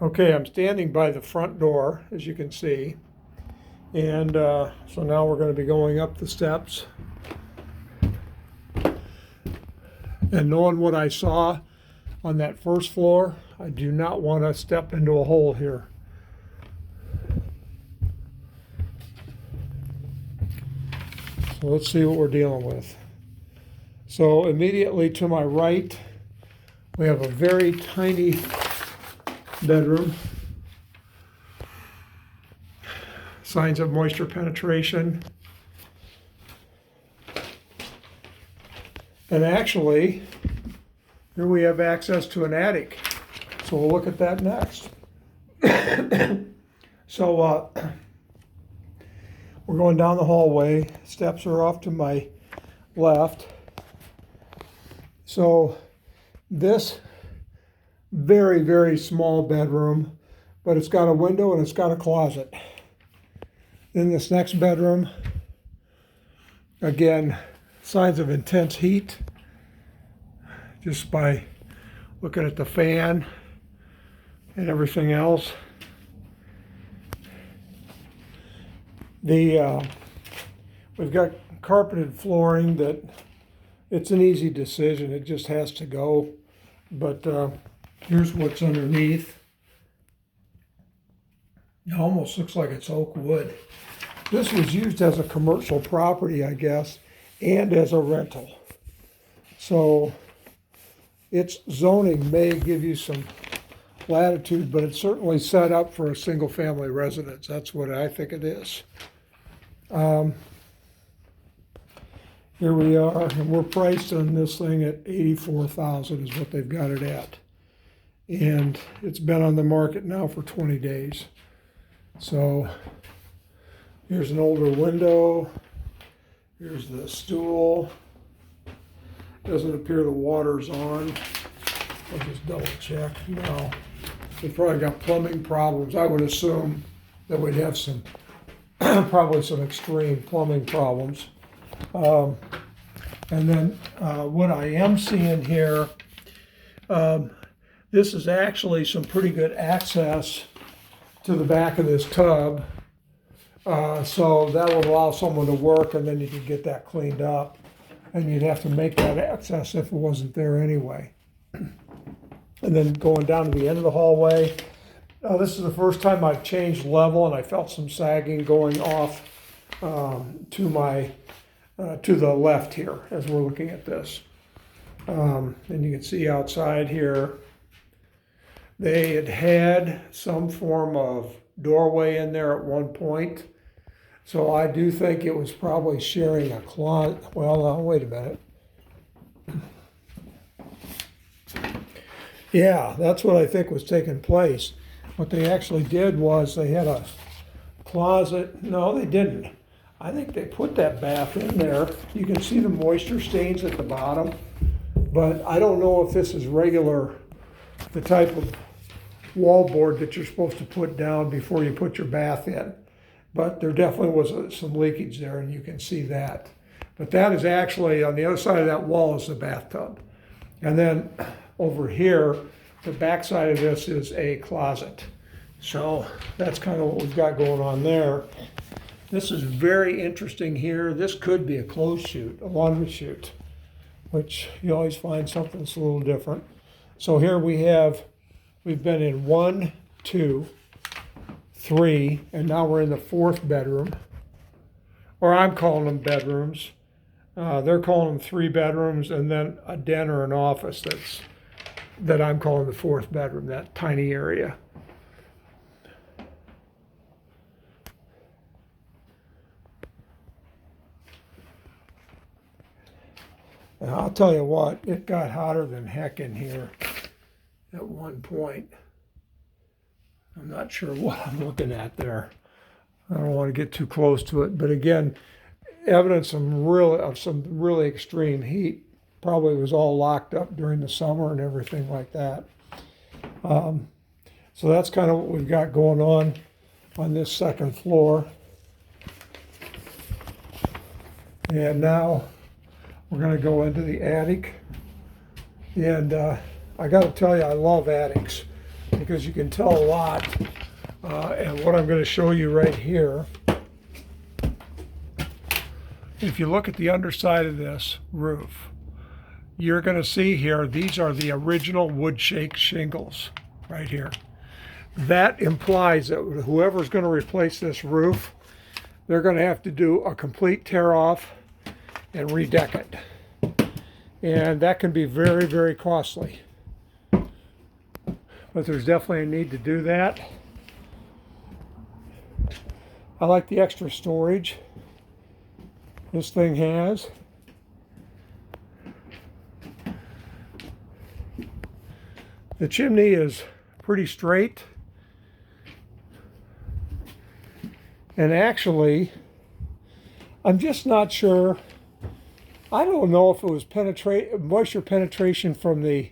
Okay, I'm standing by the front door, as you can see, and so now we're going to be going up the steps. And knowing what I saw on that first floor, I do not want to step into a hole here. So let's see what we're dealing with. So immediately to my right, we have a very tiny bedroom. Signs of moisture penetration. And actually, here we have access to an attic. So we'll look at that next. So we're going down the hallway. Steps are off to my left. So this very, very small bedroom, but it's got a window and it's got a closet. In this next bedroom, again, signs of intense heat just by looking at the fan and everything else. We've got carpeted flooring that it's an easy decision. It just has to go. But here's what's underneath. It almost looks like it's oak wood. This was used as a commercial property, I guess, and as a rental. So its zoning may give you some latitude, but it's certainly set up for a single family residence. That's what I think it is. Here we are, and we're priced on this thing at $84,000 is what they've got it at. And it's been on the market now for 20 days. So here's an older window. Here's the stool. Doesn't appear the water's on. I'll just double check. No, they've probably got plumbing problems. I would assume that we'd have some, probably some extreme plumbing problems. And then what I am seeing here, this is actually some pretty good access to the back of this tub. So that will allow someone to work, and then you could get that cleaned up. And you'd have to make that access if it wasn't there anyway. And then going down to the end of the hallway, this is the first time I've changed level, and I felt some sagging going off to the left here as we're looking at this. And you can see outside here, they had some form of doorway in there at one point. So I do think it was probably sharing a closet. Well, wait a minute. Yeah, that's what I think was taking place. What they actually did was they had a closet. No, they didn't. I think they put that bath in there. You can see the moisture stains at the bottom, but I don't know if this is regular, the type of wallboard that you're supposed to put down before you put your bath in. But there definitely was some leakage there, and you can see that. But that is actually, on the other side of that wall is the bathtub. And then over here, the back side of this is a closet. So that's kind of what we've got going on there. This is very interesting here. This could be a clothes chute, a laundry chute, which you always find something that's a little different. So here we've been in 1, 2, 3, and now we're in the 4th bedroom, or I'm calling them bedrooms. They're calling them 3 bedrooms, and then a den or an office that I'm calling the 4th bedroom, that tiny area. And I'll tell you what, it got hotter than heck in here at one point. I'm not sure what I'm looking at there. I don't want to get too close to it, but again, evidence of some really extreme heat. Probably was all locked up during the summer and everything like that. So that's kind of what we've got going on this 2nd floor. And now we're going to go into the attic. And I got to tell you, I love attics. because you can tell a lot. And what I'm going to show you right here, if you look at the underside of this roof, you're going to see here, these are the original wood shake shingles right here. That implies that whoever's going to replace this roof, they're going to have to do a complete tear off and redeck it. And that can be very, very costly. But there's definitely a need to do that. I like the extra storage this thing has. The chimney is pretty straight. And actually, I'm just not sure. I don't know if it was moisture penetration from the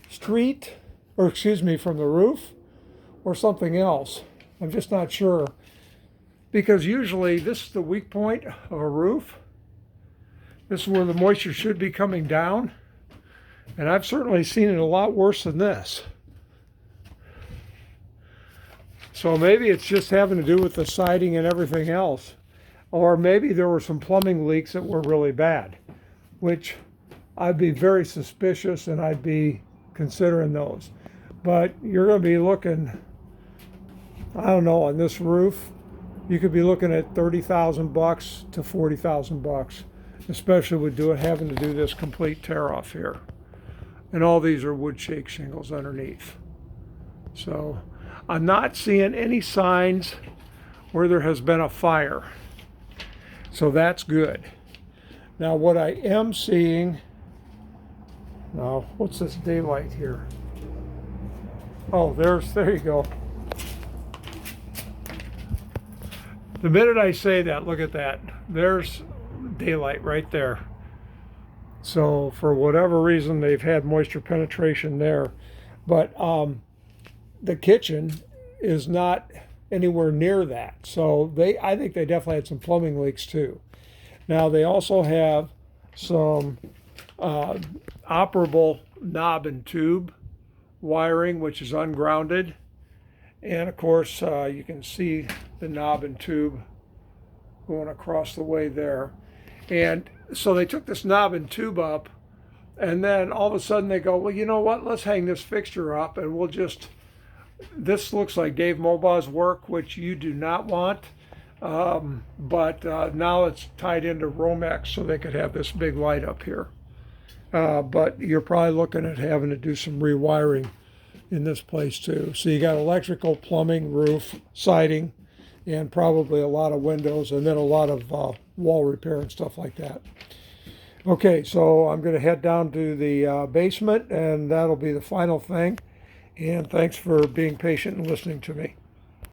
street, or excuse me, from the roof, or something else. I'm just not sure. Because usually this is the weak point of a roof. This is where the moisture should be coming down. And I've certainly seen it a lot worse than this. So maybe it's just having to do with the siding and everything else. Or maybe there were some plumbing leaks that were really bad, which I'd be very suspicious and I'd be considering those. But you're going to be looking, I don't know, on this roof, you could be looking at $30,000 to $40,000, especially with having to do this complete tear off here. And all these are wood shake shingles underneath. So I'm not seeing any signs where there has been a fire. So that's good. Now what I am seeing, now what's this daylight here? Oh, there you go. The minute I say that, look at that. There's daylight right there. So for whatever reason, they've had moisture penetration there. But the kitchen is not anywhere near that. So I think they definitely had some plumbing leaks too. Now they also have some operable knob and tube wiring, which is ungrounded. And of course, you can see the knob and tube going across the way there. And so they took this knob and tube up, and then all of a sudden they go, well, you know what, let's hang this fixture up and we'll just, this looks like Dave Maubach's work, which you do not want. But now it's tied into Romex so they could have this big light up here. But you're probably looking at having to do some rewiring in this place too. So you got electrical, plumbing, roof, siding, and probably a lot of windows, and then a lot of wall repair and stuff like that. Okay, so I'm going to head down to the basement, and that'll be the final thing. And thanks for being patient and listening to me.